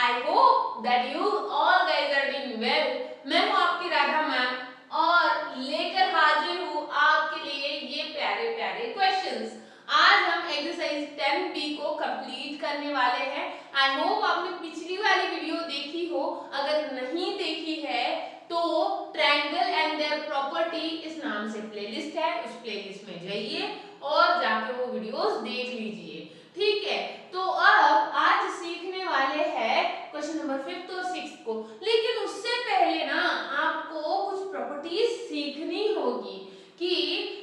I hope that you all guys are doing well. मैं हूँ आपकी राधा मैम और लेकर हाजिर हूँ आपके लिए ये प्यारे प्यारे क्वेश्चंस। आज हम एक्सरसाइज 10B को कंप्लीट करने वाले हैं। आई होप आपने पिछली वाली वीडियो देखी हो, अगर नहीं देखी है तो ट्रायंगल एंड देयर प्रॉपर्टी इस नाम से प्लेलिस्ट है, उस प्लेलिस्ट में जाइए और जाके वो वीडियोस देख लीजिए। ठीक है, तो अब आज सीखने वाले हैं क्वेश्चन नंबर 5th और 6th को। लेकिन उससे पहले ना आपको कुछ प्रॉपर्टीज सीखनी होगी कि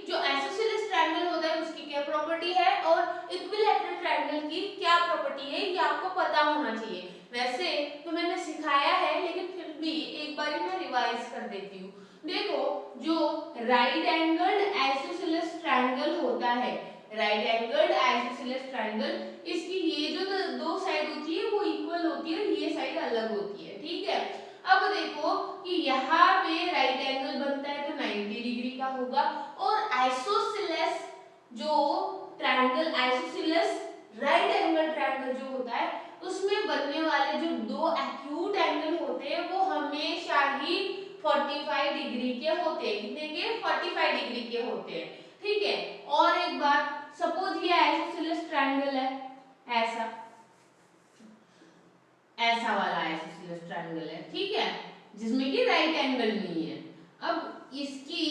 जो आइसोसेलेस ट्रायंगल होता है उसकी क्या प्रॉपर्टी है और इक्विलैटरल ट्रायंगल की क्या प्रॉपर्टी है, ये आपको पता होना चाहिए। वैसे तो मैंने सिखाया है लेकिन फिर भी एक बार मैं रिवाइज कर देती हूँ। देखो, जो राइट एंगल्ड आइसोसेलेस ट्रायंगल होता है, राइट एंगल्ड आइसोसेलेस ट्रायंगल, इसकी ये जो दो साइड होती है वो इक्वल होती है और ये साइड अलग होती है। ठीक है, अब देखो कि यहाँ पे राइट एंगल बनता है तो 90 डिग्री का होगा और आइसोसेलेस जो triangle, isosceles right angle triangle जो होता है उसमें बनने वाले जो दो एक्यूट एंगल होते हैं वो हमेशा ही 45 डिग्री के होते हैं। कितने के? 45 डिग्री के होते हैं। ठीक है, और एक बात, सपोज ये आइसोसेलेस ट्रायंगल है, ऐसा ऐसा वाला आइसोसेलेस ट्रायंगल है, ठीक है, जिसमें कि राइट एंगल नहीं है। अब इसकी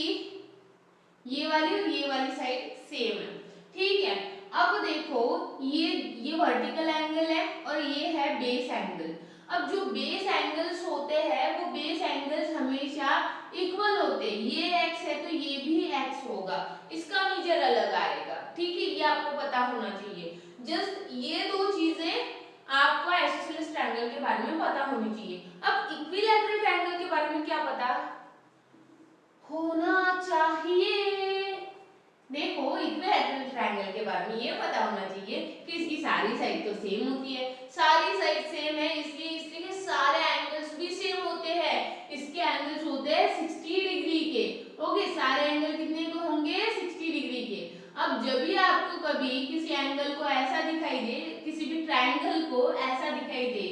ये वाली और ये वाली साइड सेम है। ठीक है, अब देखो ये वर्टिकल एंगल है और ये है बेस एंगल। अब जो बेस एंगल्स होते हैं वो बेस एंगल्स हमेशा इक्वल होते हैं। ये x है तो ये भी x होगा, इसका मेजर अलग आएगा। ठीक है, ये आपको पता होना चाहिए। जस्ट ये दो चीजें आपको आइसोसेलेस ट्रायंगल के बारे में पता होनी चाहिए। अब इक्विलैटरल ट्रायंगल के बारे में क्या पता होना चाहिए? देखो, इक्विलैटरल ट्रायंगल के बारे में ये पता होना चाहिए कि इसकी सारी साइड तो सेम होती है। सारी साइड सेम है इसलिए इसके सारे एंगल्स भी सेम होते हैं। इसके एंगल्स होते हैं 60 डिग्री के। ओके, सारे एंगल कितने के होंगे? 60 डिग्री के। अब जब भी आपको कभी किसी एंगल को ऐसा दिखाई दे, किसी भी ट्रायंगल को ऐसा दिखाई दे,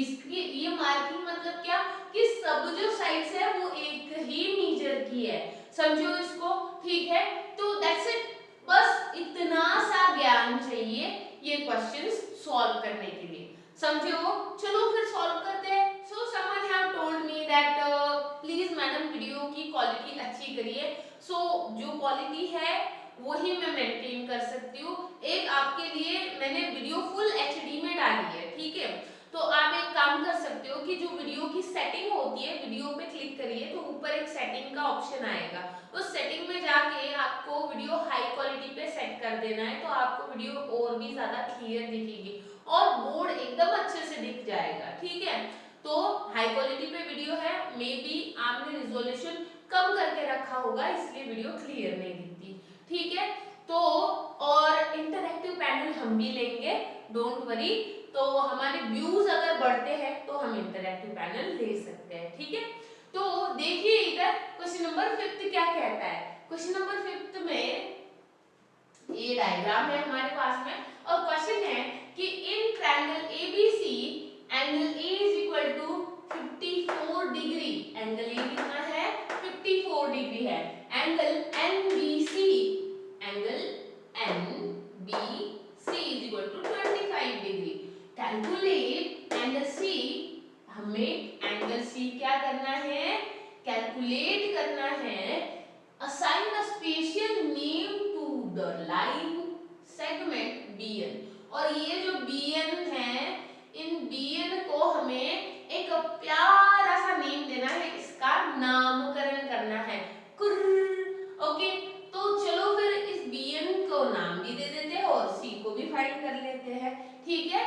इसकी ये मार्किंग मतलब क्या कि सब जो साइड्स है वो एक ही मेजर की है। समझो इसको? ठीक है, तो दैट्स इट, बस इतना सा ज्ञान चाहिए ये क्वेश्चंस सॉल्व करने के लिए। समझो? चलो फिर सॉल्व करते हैं। So someone have told me that please madam video की क्वालिटी अच्छी करिए। सो जो क्वालिटी है वही मैं मेंटेन कर सकती हूँ। एक आपके लिए मैंने वीडियो फुल एचडी में डाली है। ठीक है, तो आप एक काम कर सकते हो कि जो वीडियो की सेटिंग होती है, वीडियो पे क्लिक करिए तो ऊपर एक सेटिंग का ऑप्शन आएगा। उस सेटिंग में जाके आपको वीडियो हाई क्वालिटी पे सेट कर देना है तो आपको वीडियो और भी ज्यादा क्लियर दिखेगी और बोर्ड एकदम अच्छे से दिख जाएगा। ठीक है, तो हाई क्वालिटी पे वीडियो है, मे बी आपने रिजोल्यूशन कम करके रखा होगा इसलिए वीडियो क्लियर नहीं दिखती। ठीक है, तो और इंटरैक्टिव पैनल हम भी लेंगे, डोंट वरी। तो हमारे व्यूज अगर बढ़ते हैं तो हम इंटरैक्टिव पैनल ले सकते हैं। ठीक है, तो देखिए इधर क्वेश्चन नंबर 5th क्या कहता है। क्वेश्चन नंबर 5th में ये डायग्राम है हमारे पास में और क्वेश्चन है कि in triangle ABC angle A is equal to 54 degree. Angle A कितना है? 54 डिग्री है। Angle NBC, angle NBC is equal to 25 degree. Calculate angle C. हमें एंगल सी क्या करना है? कैलकुलेट करना है। Assign a special name to the line segment BN। और ये जो BN है, इन BN को हमें एक प्यारा सा नेम देना है, इसका नामकरण करना है। ओके, तो चलो फिर इस BN को नाम भी दे देते हैं और C को भी फाइंड कर लेते हैं। ठीक है,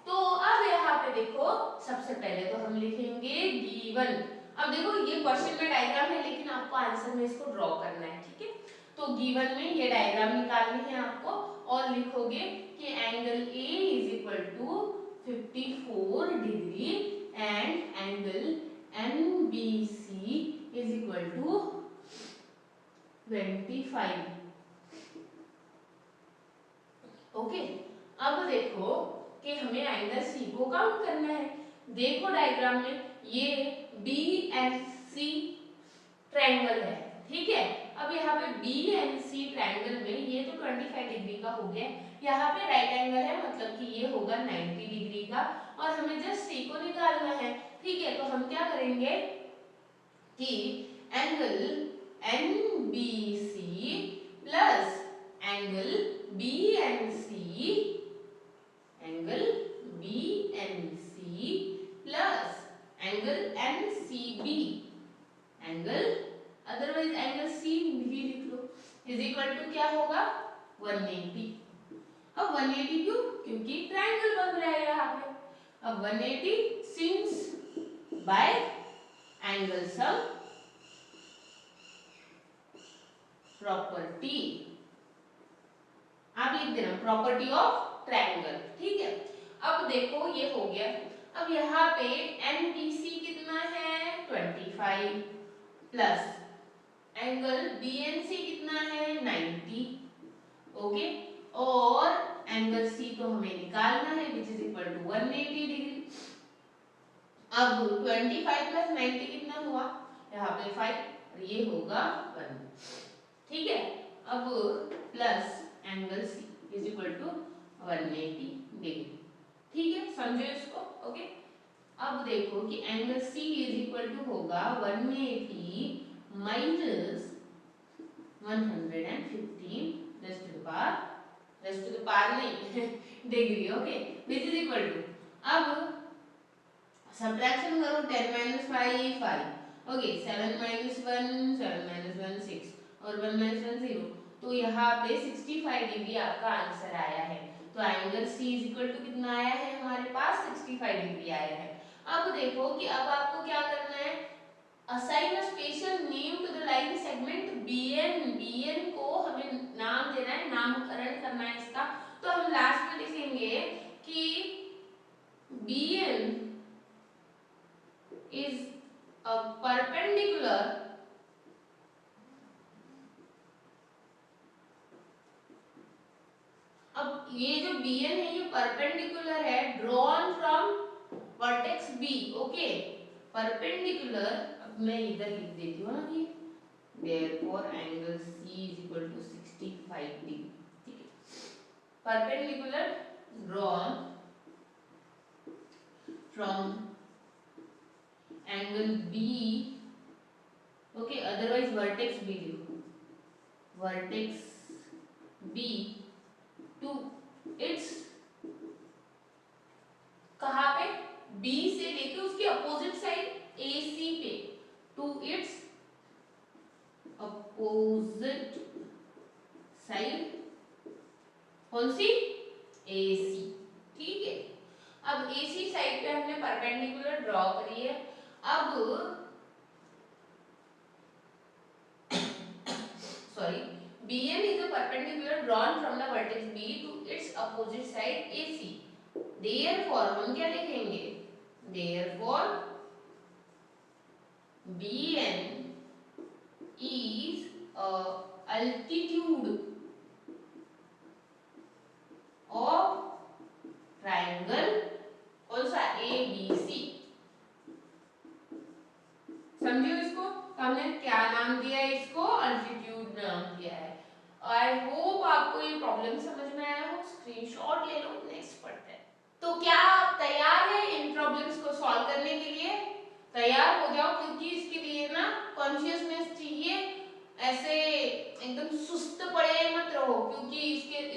तो अब यहाँ पे देखो, सबसे पहले तो हम लिखेंगे गिवन। अब देखो ये क्वेश्चन में डायग्राम है लेकिन आपको आंसर में इसको ड्रॉ करना है। ठीक है, तो गिवन में ये डायग्राम निकालनी है आपको और लिखोगे कि angle A is equal to 54 degree and angle NBC is equal to 25। Okay, अब देखो कि हमें एंगल C को काउंट करना है। देखो डायग्राम में ये बी एंड सी ट्रायंगल है, ठीक है। अब यहाँ पे बी एंड सी ट्रायंगल में ये तो 25 डिग्री का हो गया, यहाँ पे राइट एंगल है मतलब कि ये होगा 90 डिग्री का, और हमें जस्ट सी को निकालना है, ठीक है। तो हम क्या करेंगे कि angle N B C plus angle B and C, angle B and C plus angle N C B, angle otherwise angle C भी लिख लो, इज इक्वल टू क्या होगा 180। अब 180 क्यों? क्योंकि ट्रायंगल बन रहा है यहाँ पे। अब 180 since by angle sum property, आप लिख देना प्रॉपर्टी ऑफ ट्रायंगल, ठीक है। अब देखो ये हो गया। अब यहाँ पे एनबीसी कितना है 25 प्लस एंगल बीएनसी कितना है 90, ओके। और एंगल सी तो हमें निकालना है which is equal to 180 degree. अब 25 प्लस 90 कितना हुआ, यहाँ पे 5 और ये होगा 1, ठीक है। अब plus angle C is equal to 180 degree, ठीक है, समझो इसको, ओके। अब देखो कि angle C is equal to होगा 180 minus 115 raised to the power नहीं degree, okay, which is equal to, अब सब्ट्रैक्शन करो 10 माइनस 5 5, ओके, 7 माइनस 1 7 माइनस 1 6 और 1 माइनस 1 0, तो यहाँ पे 65 डिग्री आपका आंसर आया है। तो angle C is equal to कितना आया है हमारे पास 65 डिग्री आया है। अब देखो कि अब आपको क्या करना है, assign a special name to the line segment BN, BN को हमें नाम देना है, नामकरण करना है इसका। तो हम लास्ट में लिखेंगे कि बीएन is a perpendicular अब ये जो BN है ये परपेंडिकुलर है drawn from vertex B, okay, perpendicular. अब मैं इधर लिख देती हूँ ना ये, therefore angle C is equal to 65 degree, ठीक है, perpendicular drawn from angle B, okay, otherwise vertex B लिखो, वर्टेक्स B टू इट्स, कहाँ पे, B से लेके उसकी अपोजिट साइड AC पे, टू इट्स अपोजिट साइड, कौन सी, AC, ठीक है। अब AC साइड पे हमने परपेंडिकुलर ड्रॉ करी है। अब sorry, BN is a perpendicular drawn from the vertex B to its opposite side AC. Therefore हम क्या लिखेंगे, therefore BN is a altitude of triangle कौन सा ABC, समझियो इसको। तो हमने क्या नाम दिया है इसको, अल्टीट्यूड नाम दिया है। आई होप आपको ये प्रॉब्लम समझ में आया हो, स्क्रीनशॉट ले लो, नेक्स्ट पढ़ते हैं। तो क्या आप तैयार हैं इन प्रॉब्लम्स को सॉल्व करने के लिए, तैयार हो जाओ, क्योंकि इसके लिए ना कॉन्शियसनेस चाहिए, ऐसे एकदम सुस्त पड़े मत रहो, क्योंकि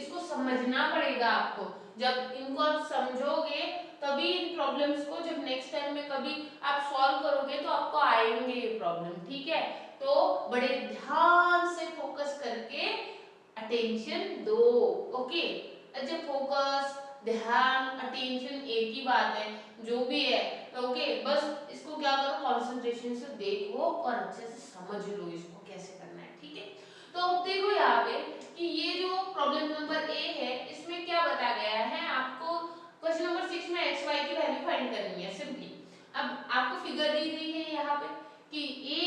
इसको समझना पड़ेगा आपको। जब इनको आप समझोगे तभी इन प्रॉब्लम्स को जब नेक्स्ट टाइम में कभी आप सॉल्व करोगे तो आपको आएंगे ये प्रॉब्लम, ठीक है। तो बड़े ध्यान से फोकस करके अटेंशन दो, ओके। अच्छा, फोकस, ध्यान, अटेंशन एक ही बात है, जो भी है, ओके। बस इसको क्या करो, कंसंट्रेशन से देखो और अच्छे से समझ लो इसको कैसे करना है, ठीक है। तो अब देखो यहाँ पे कि ये जो प्रॉब्लम नंबर ए है इसमें क्या बताया गया है, आपको क्वेश्चन नंबर 6 में एक्स वाई की वैल्यू फाइंड करनी है सिंपली। अब आपको फिगर दी गई है यहाँ पे कि ए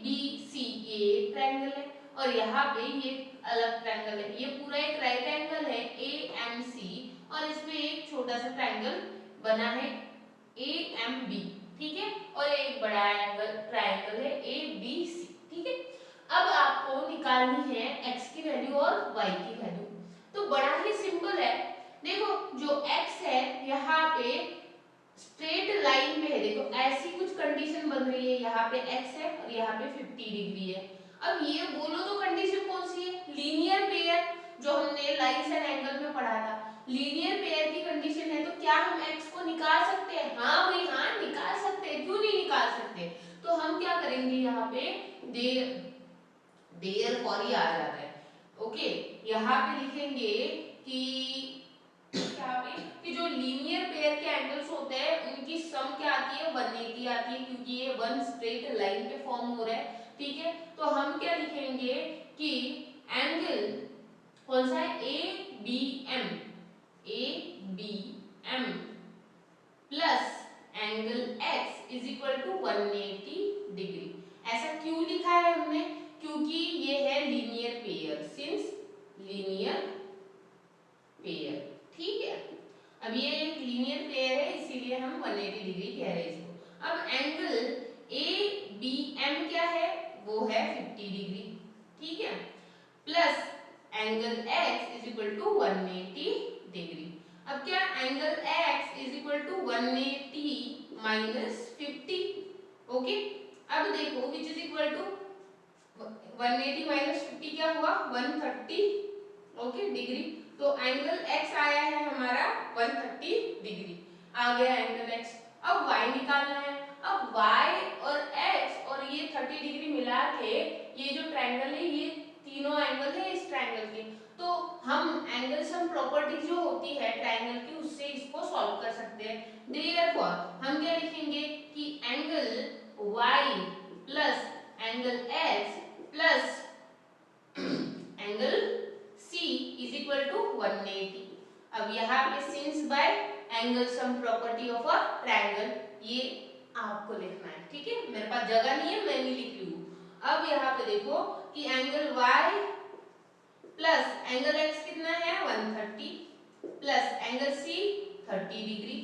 बी सी ये ट्रायंगल है और यहाँ पे ये अलग ट्रायंगल है, ये पूरा एक राइट एंगल है ए एम सी, और इसमें एक छोटा सा ट्रायंगल बना है AMB, ठीक है, और एक बड़ा एंगल ट्रायंगल है ABC, ठीक है। अब आपको निकालनी है x की वैल्यू और y की वैल्यू, तो बड़ा ही सिंपल है। देखो जो x है यहाँ पे स्ट्रेट लाइन में है, देखो ऐसी कुछ कंडीशन बन रही है, यहाँ पे x है और यहाँ पे 50 डिग्री है। अब ये बोलो तो कंडीशन कौन सी है, लीनियर पेयर, जो हमने लाइन्स एंड एंगल में पढ़ा था, लीनियर पेयर की कंडीशन है, तो क्या हम x को निकाल सकते हैं? हाँ भाई हाँ निकाल सकते हैं, क्यों नहीं निकाल सकते। तो हम क्या करेंगे, यहाँ पे देयरफॉर ही आ जाता है, ओके। यहाँ पे लिखेंगे कि क्या पे कि जो लीनियर पेयर के एंगल्स होते हैं उनकी सम क्या आती है, 180 आती है, क्योंकि ये वन स्ट्रेट लाइन पे फॉर्म हो रहा है, ठीक है। तो हम क्या लिखेंगे कि एंगल कौन सा है, ABM plus angle x is equal to 180 degree. ऐसा क्यों लिखा है हमने, क्योंकि ये है linear pair, since linear pair, ठीक है। अब ये एक लीनियर पेयर है इसीलिए हम 180 डिग्री कह रहे हैं इसको। अब एंगल ABM क्या है, वो है 50 डिग्री, ठीक है, plus angle x is equal to 180 degree. अब क्या angle x is equal to 180 minus 50, okay. अब देखो which is equal to 180 minus 50 क्या हुआ, 130, ओके डिग्री। तो एंगल x आया है हमारा 130 डिग्री, आ गया एंगल x। अब y निकालना है। अब y और x और ये 30 डिग्री मिला के ये जो ट्रायंगल है, ये तीनों एंगल है इस ट्रायंगल के, तो हम एंगल सम प्रॉपर्टी जो होती है ट्रायंगल की उससे इसको सॉल्व कर सकते हैं। देयरफॉर हम क्या लिखेंगे कि angle y plus angle x plus angle C is equal to 180। अब यहाँ पे since by angle sum property of a triangle, ये आपको लिखना है, ठीक है। मेरे पास जगह नहीं है, मैं नहीं लिख रही हूँ। अब यहाँ पे देखो कि angle y plus angle x कितना है 130 plus angle C 30 degree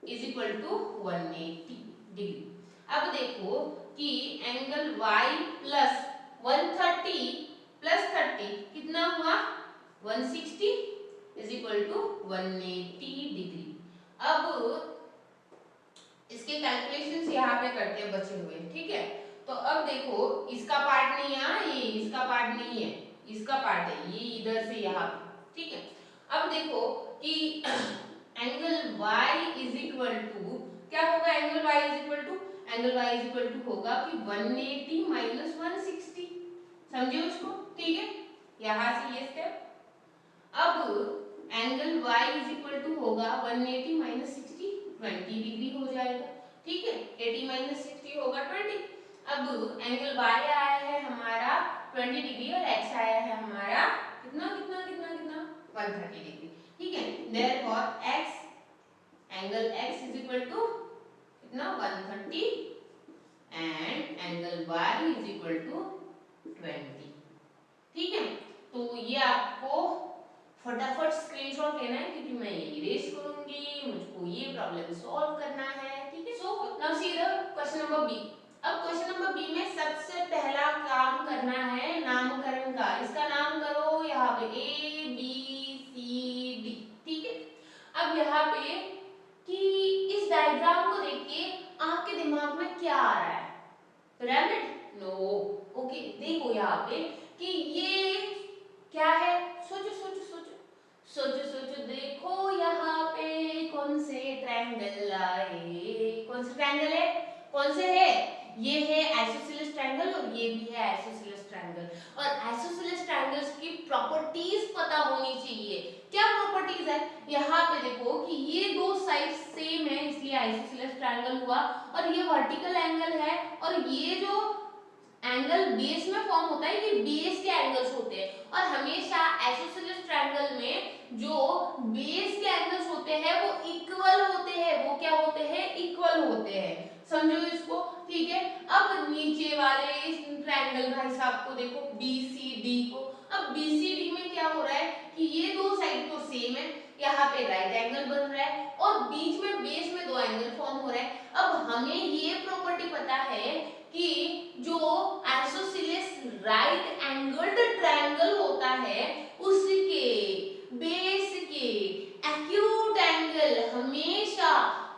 is equal to 180 degree. अब देखो कि एंगल y प्लस 130 प्लस 30 कितना हुआ 160 इज इक्वल टू 180 डिग्री। अब इसके कैलकुलेशंस यहाँ पे करते हैं बचे हुए, ठीक है। तो अब देखो इसका पार्ट नहीं है, ये इसका पार्ट नहीं है, इसका पार्ट है ये इधर से यहाँ पे, ठीक है। अब देखो कि angle y is equal to क्या होगा, angle y is equal to होगा कि 180 माइनस 160, समझे उसको, ठीक है। यहाँ से ये स्टेप, अब angle y is equal to होगा 180 माइनस 60 20 डिग्री हो जाएगा, ठीक है। 80 माइनस 60 होगा 20। अब एंगल y आया है हमारा 20 डिग्री और x आया है हमारा कितना कितना कितना कितना 130 डिग्री, ठीक है। Therefore x angle x is equal to कितना 130 and angle y is equal to 20, ठीक है। तो ये आपको फटाफट स्क्रीनशॉट लेना है क्योंकि मैं ये इरेज करूंगी, मुझको ये प्रॉब्लम सॉल्व करना है, ठीक है। So now see the question number B. अब क्वेश्चन नंबर बी में सबसे पहला काम करना है नामकरण का। इसका नाम करो यहाँ पे A B C D, ठीक है। अब यहाँ पे कि इस डायग्राम को देख के आपके दिमाग में क्या आ रहा है, पिरामिड? No, okay. देखो यहाँ पे कि ये क्या है, सोचो सोचो सोचो सोचो सोचो। देखो यहाँ पे कौन से ट्रायंगल आए, कौन से ट्रायंगल है, कौन से है, ये है आइसोसेलेस ट्रायंगल और ये भी है आइसोसेलेस ट्रायंगल। और आइसोसेलेस ट्रायंगल्स की प्रॉपर्टीज पता होनी चाहिए। क्या प्रॉपर्टीज है, यहाँ पे देखो कि ये दो साइड सेम है इसलिए आइसोसेलेस ट्रायंगल हुआ, और ये वर्टिकल एंगल है, और ये जो एंगल बेस में फॉर्म होता है ये बेस के एंगल्स होते हैं। और हमेशा आइसोसेलेस ट्रायंगल में जो बेस के एंगल्स होते हैं वो इक्वल होते हैं, वो क्या होते हैं, इक्वल होते हैं, समझो इसको, ठीक है। अब नीचे वाले ट्रायंगल का हिसाब को देखो BCD को। अब BCD में क्या हो रहा है कि ये दो साइड तो सेम है, यहाँ पे राइट एंगल बन रहा है और बीच में बेस में दो एंगल फॉर्म हो रहा है। अब हमें ये प्रॉपर्टी पता है कि जो आइसोसेलेस राइट एंगल्ड ट्रायंगल होता है उसके बेस के एक्यूट एंगल हमेशा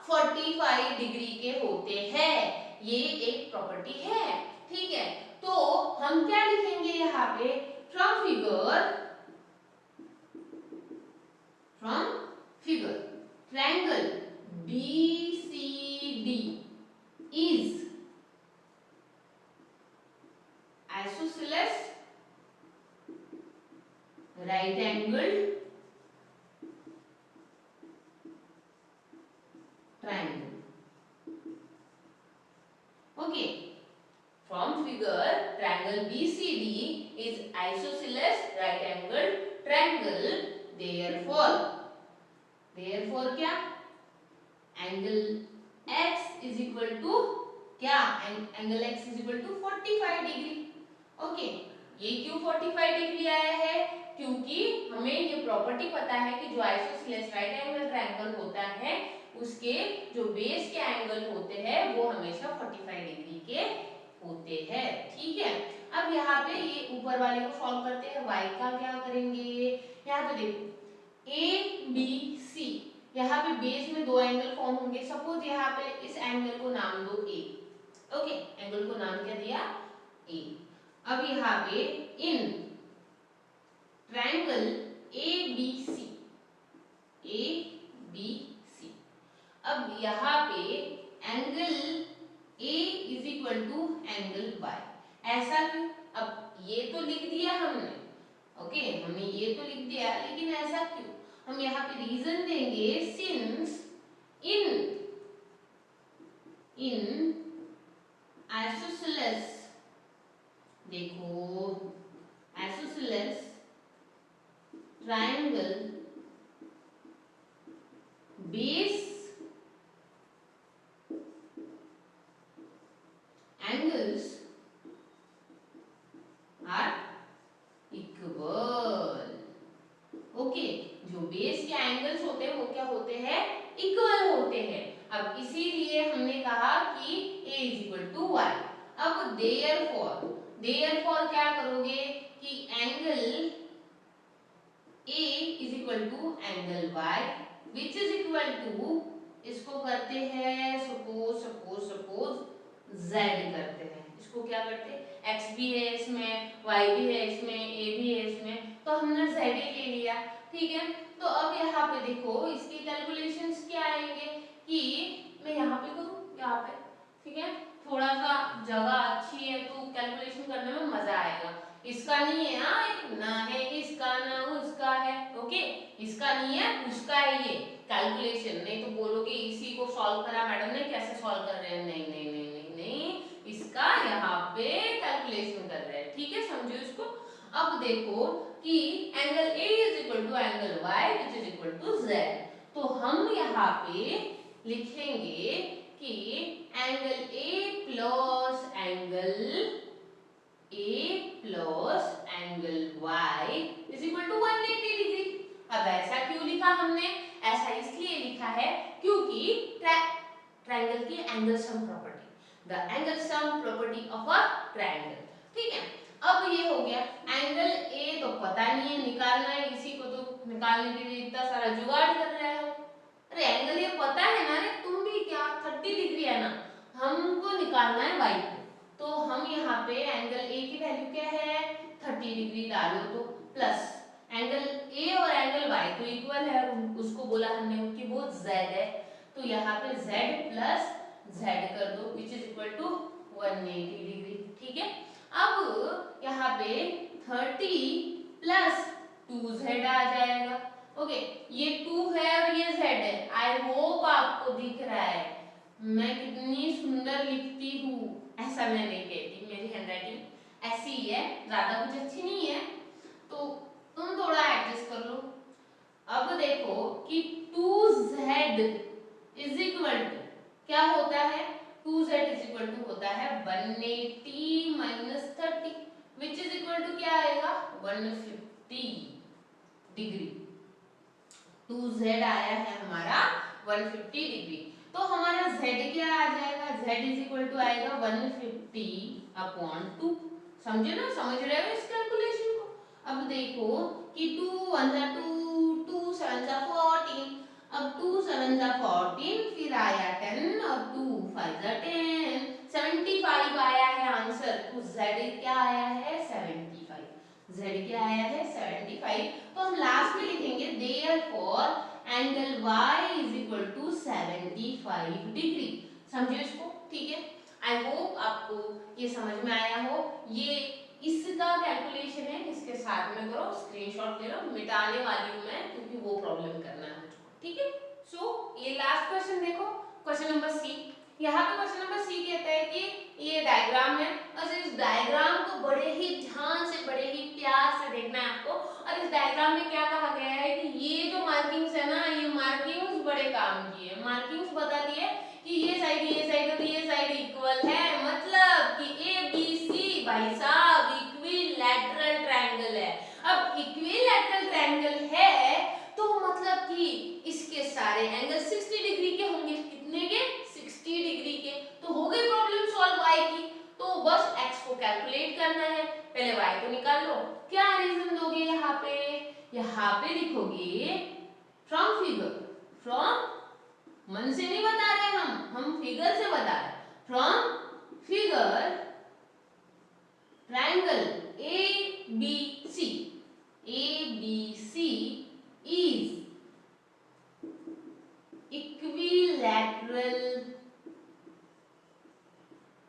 45 डिग्री के होते हैं। ये एक प्रॉपर्टी है, ठीक है। तो हम क्या लिखेंगे यहाँ पे, from figure triangle BCD is isosceles right angled triangle. Okay, from figure triangle BCD is isosceles right angled triangle. Therefore क्या, angle x is equal to क्या, angle x is equal to 45 degree. Okay, ये क्यों 45 degree आया है, क्योंकि हमें ये property पता है कि जो आइसोसेलेस राइट एंगल ट्रायंगल होता है उसके जो बेस के एंगल होते हैं वो हमेशा 45 डिग्री के होते हैं, ठीक है। अब यहाँ पे ये ऊपर वाले को सॉल्व करते हैं, y का क्या करेंगे, यहाँ पे देखो ABC, यहाँ पे बेस में दो एंगल फॉर्म होंगे। सपोज यहाँ पे इस एंगल को नाम दो A, ओके, एंगल को नाम क्या दिया A। अब यहाँ पे इन ट्रायंगल ABC, अब यहाँ पे angle A is equal to angle Y, ऐसा क्यों, अब ये तो लिख दिया हमने, ओके, हमने ये तो लिख दिया, लेकिन ऐसा क्यों, हम यहाँ पे रीजन देंगे, सिंस इन आइसोसेलेस, देखो isosceles triangle base angles are equal. Okay, जो बेस के एंगल्स होते हैं वो क्या होते हैं, इक्वल होते हैं। अब इसीलिए हमने कहा कि a is equal to y। अब देयरफॉर क्या करोगे कि angle a is equal to angle y which is equal to, इसको करते हैं सपोज z करते हैं, इसको क्या करते हैं, x भी है इसमें, y भी है इसमें, a भी है इसमें, तो हमने z ही ले लिया, ठीक है। तो अब यहाँ पे देखो इसके कैलकुलेशंस क्या आएंगे कि मैं यहाँ पे करूँ, यहाँ पे, ठीक है, थोड़ा सा जगह अच्छी है तो कैलकुलेशन करने में मजा आएगा। इसका नहीं है, हाँ, ना है इसका ना उसका है, ओके, इसका नहीं है उसका है ये कैलकुलेशन, नहीं तो बोलोगे इसी को सॉल्व करा मैडम ने, कैसे सॉल्व कर रहे हैं, नहीं नहीं नहीं नहीं नहीं, इसका यहाँ पे कैलकुलेशन कर रहे हैं, ठीक है, समझो इसको। अब देखो कि angle A is equal to angle Y which is equal to Z, तो हम यहाँ पे लिखेंगे कि angle A plus angle Y is equal to 180 degree. अब ऐसा क्यों लिखा हमने, ऐसा इसलिए लिखा है क्योंकि ट्रायंगल की angle sum property, the angle sum property of a triangle, ठीक है। अब ये हो गया, एंगल A तो पता नहीं है, निकालना है, इसी को तो निकालने के लिए इतना सारा जुगाड़ कर रहे हो। अरे एंगल ये पता है ना, अरे तुम भी क्या, 30 डिग्री है ना, हमको निकालना है y को, तो हम यहाँ पे एंगल A की वैल्यू क्या है, 30 डिग्री डालो तो प्लस एंगल A और एंगल Y तो इक्वल है, उसको बोला हमने कि वो Z है, तो यहाँ पे Z प्लस Z कर दो which is equal to 180 degree, ठीक है। अब यहाँ पे 30 प्लस 2Z आ जाएगा, ओके, ये 2 है और ये Z है, आई होप आपको दिख रहा है मैं कितनी सुंदर लिखती हूँ, ऐसा मैं नहीं कहती, मेरी हैंडराइटिंग ऐसी ही है, ज्यादा कुछ अच्छी नहीं है, तो तुम थोड़ा एडजस्ट कर लो। अब देखो कि 2Z इज इक्वल टू क्या होता है, 2Z इज इक्वल टू होता है 180 minus 30 which is equal to क्या आएगा 150 डिग्री। 2z आया है हमारा 150 डिग्री। तो हमारा z क्या आ जाएगा, z इज इक्वल टू आएगा 150/2। समझे ना, समझ रहे हो इस कैलकुलेशन को। अब देखो कि 2 1 जा 2, 2 7 जा 14, अब 2 7 जा 14, फिर आया 10 और 2 5 जा 10, 75 आया है आंसर। तो z क्या आया है 75, z क्या आया है 75। तो हम लास्ट में लिखेंगे therefore angle y is equal to 75 degree. समझे इसको, ठीक है। आई होप आपको ये समझ में आया हो। ये इसका कैलकुलेशन है, इसके साथ में करो, स्क्रीनशॉट ले लो, मिटाने वाली हूं मैं क्योंकि वो प्रॉब्लम करना है मुझको, ठीक है। सो ये लास्ट क्वेश्चन देखो, क्वेश्चन नंबर सी। यहाँ पे क्वेश्चन नंबर सी कहता है कि ये डायग्राम है और इस डायग्राम को बड़े ही ध्यान से, बड़े ही प्यार से देखना है आपको। और इस डायग्राम में क्या कहा गया है कि ये जो मार्किंग्स है ना, ये मार्किंग्स बड़े काम की है। मार्किंग्स बता दी है कि ये साइड और ये साइड इक्वल है, मतलब कि ए बी सी भाई साहब इक्विलैटरल ट्रायंगल है। अब इक्विलैटरल ट्रायंगल है तो मतलब कि इसके सारे एंगल 60 डिग्री के होंगे। कितने के, 60 डिग्री के। तो हो गई प्रॉब्लम सॉल्व y की। तो बस x को कैलकुलेट करना है, पहले y को निकाल लो। क्या रीजन दोगे यहाँ पे, यहाँ पे लिखोगे फ्रॉम फिगर, फ्रॉम, मन से नहीं बता रहे हम फिगर से बता रहे। From figure triangle ABC, ABC is equilateral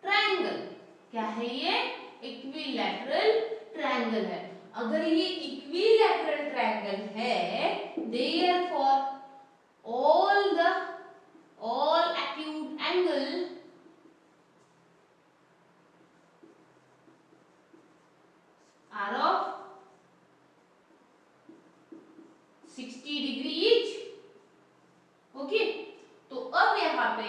triangle. क्या है ये, इक्विलैटरल ट्रायंगल है। अगर ये इक्विलैटरल ट्रायंगल है, therefore all acute angle are of 60 degree each। Okay, तो अब यहाँ पे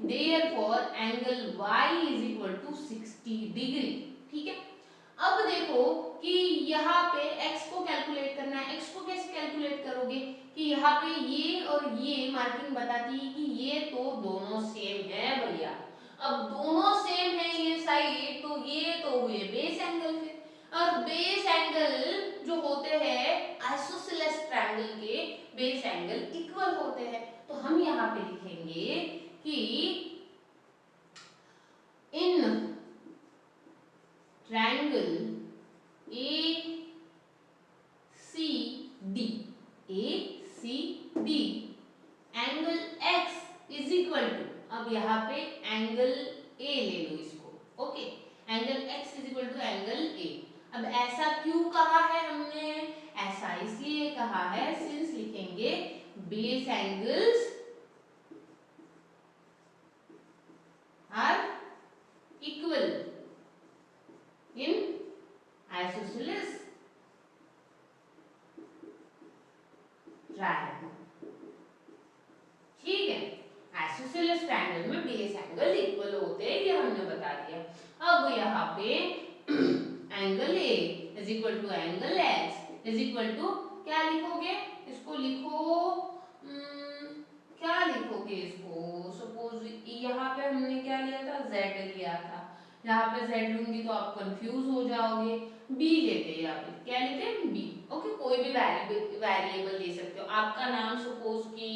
therefore angle y is equal to 60 degree, ठीक है। अब देखो कि यहाँ पे x को कैलकुलेट करना है। x को कैसे कैलकुलेट करोगे कि यहाँ पे ये और ये मार्किंग बताती है कि ये तो दोनों सेम है भैया। अब दोनों सेम है ये साइड, तो ये तो हुए बेस एंगल फिर। और बेस एंगल जो होते हैं आइसोसेलेस ट्रायंगल के बेस एंगल इक्वल होते हैं। तो हम यहाँ पे लिखेंगे कि in triangle ACD angle x is equal to, अब यहाँ पे एंगल A ले लो इसको, okay. Angle x is equal to angle A। अब ऐसा क्यों कहा है हमने, ऐसा इसलिए कहा है सिंस लिखेंगे base angles are equal in isosceles triangle, ठीक है। आइसोसेलेस ट्रायंगल में बेस एंगल इक्वल होते हैं, ये हमने बता दिया। अब यहाँ पे angle A is equal to angle X is equal to क्या लिखोगे, इसको लिखो क्या लिखोगे इसको, सपोज यहाँ पे हमने क्या लिया था, Z लिया था। यहाँ पे Z लूंगी तो आप कंफ्यूज हो जाओगे। B लेते हैं, यहाँ पे क्या लेते हैं B, ओके। कोई भी वेरिएबल ले सकते हो। आपका नाम सपोज कि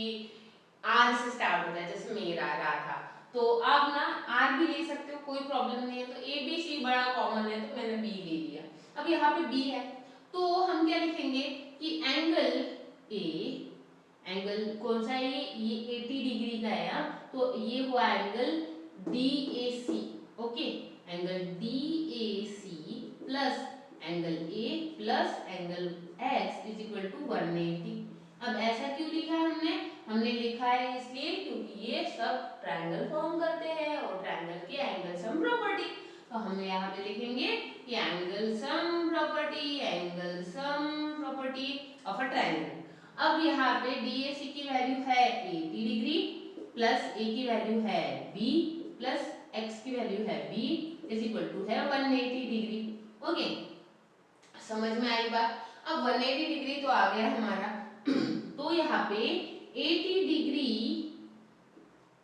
R से स्टार्ट होता है, जैसे मेरा राधा, तो आप ना R भी ले सकते हो, कोई प्रॉब्लम नहीं है। तो ABC बड़ा कॉमन है तो मैंने B ले लिया। अब यहाँ पे B है तो हम क्या लिखेंगे कि एंगल A, एंगल कौन सा है ये 80 डिग्री का है, तो ये हुआ angle DAC, okay. Angle DAC plus angle A plus angle X is equal to 180। अब ऐसा क्यों लिखा है हमने लिखा है इसलिए क्योंकि ये सब ट्रायंगल फॉर्म करते हैं और ट्रायंगल के एंगल सम प्रॉपर्टी। तो हम यहाँ पे लिखेंगे कि angle sum property of a triangle. अब यहाँ पे DAC की वैल्यू है 80 डिग्री प्लस A की वैल्यू है B प्लस X की वैल्यू है B इज इक्वल टू है 180 डिग्री, ओके। समझ में आई बात। अब 180 डिग्री तो आ गया हमारा तो तो यहाँ पे 80 degree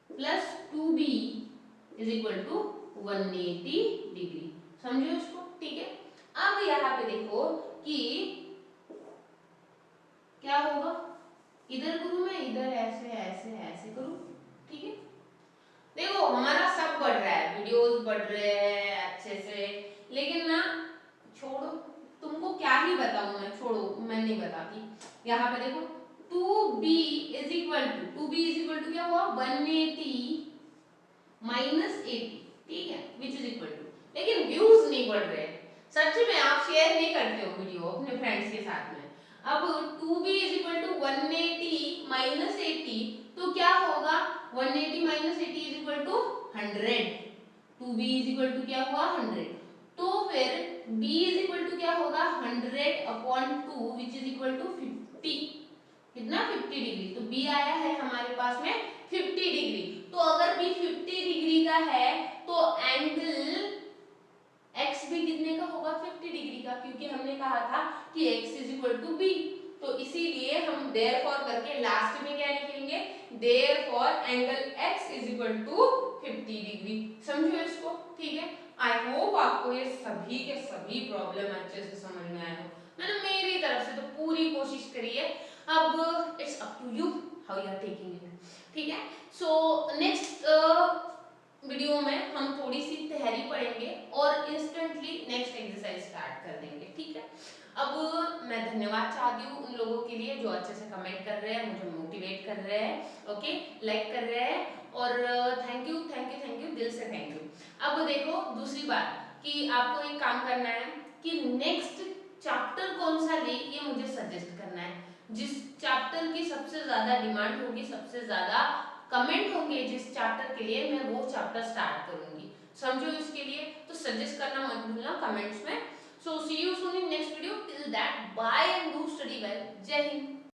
plus 2b is equal to 180 degree. समझो इसको, ठीक है। अब यहाँ पे देखो कि क्या होगा, इधर करूं मैं, इधर ऐसे ऐसे ऐसे करूं, ठीक है। देखो हमारा सब बढ़ रहा है, वीडियोस बढ़ रहे हैं अच्छे से, लेकिन ना छोड़ो, तुमको क्या ही बताऊं मैं, छोड़ो मैं नहीं बताती। यहाँ पे देखो 2b इज इक्वल टू क्या हुआ 180 माइनस 80, ठीक है, विच इज इक्वल टू, लेकिन व्यूज नहीं बढ़ रहे। सच में आप शेयर नहीं करते हो वीडियो अपने फ्रेंड्स के साथ में। अब 2b is equal to 180 minus 80, तो क्या होगा 180 minus 80 is equal to 100। 2b is equal to क्या हुआ 100, तो फिर b इज इक्वल टू क्या होगा 100 upon 2 which is equal to 50, कितना 50 डिग्री। तो b आया है हमारे पास में 50 डिग्री। तो अगर b 50 डिग्री का है तो एंगल x भी कितने का होगा 50 डिग्री का, क्योंकि हमने कहा था कि x is equal to b। तो इसीलिए हम देयरफॉर करके लास्ट में क्या लिखेंगे, therefore angle x is equal to 50 degree. समझो इसको, ठीक है। आई होप आपको ये सभी के सभी प्रॉब्लम अच्छे से समझ में आए हो। मैंने मेरी तरफ से तो पूरी कोशिश करी है, अब it's up to you how you are taking it, ठीक है। सो नेक्स्ट वीडियो में हम थोड़ी सी तैयारी पढ़ेंगे और इंस्टेंटली नेक्स्ट एक्सरसाइज स्टार्ट कर देंगे, ठीक है। अब मैं धन्यवाद चाहती हूँ उन लोगों के लिए जो अच्छे से कमेंट कर रहे हैं, मुझे मोटिवेट कर रहे हैं, ओके, लाइक कर रहे हैं, और thank you thank you thank you, दिल से थैंक यू। अब देखो दूसरी बात कि आपको एक काम करना है कि नेक्स्ट चैप्टर कौन सा ले ये मुझे सजेस्ट करना है। जिस चैप्टर की सबसे ज्यादा डिमांड होगी, सबसे ज्यादा कमेंट होंगे जिस चैप्टर के लिए, मैं वो चैप्टर स्टार्ट करूंगी। समझो इसके लिए तो सजेस्ट करना मत भूलना कमेंट्स में। So see you soon in next video, till that bye and do study well. जय हिंद।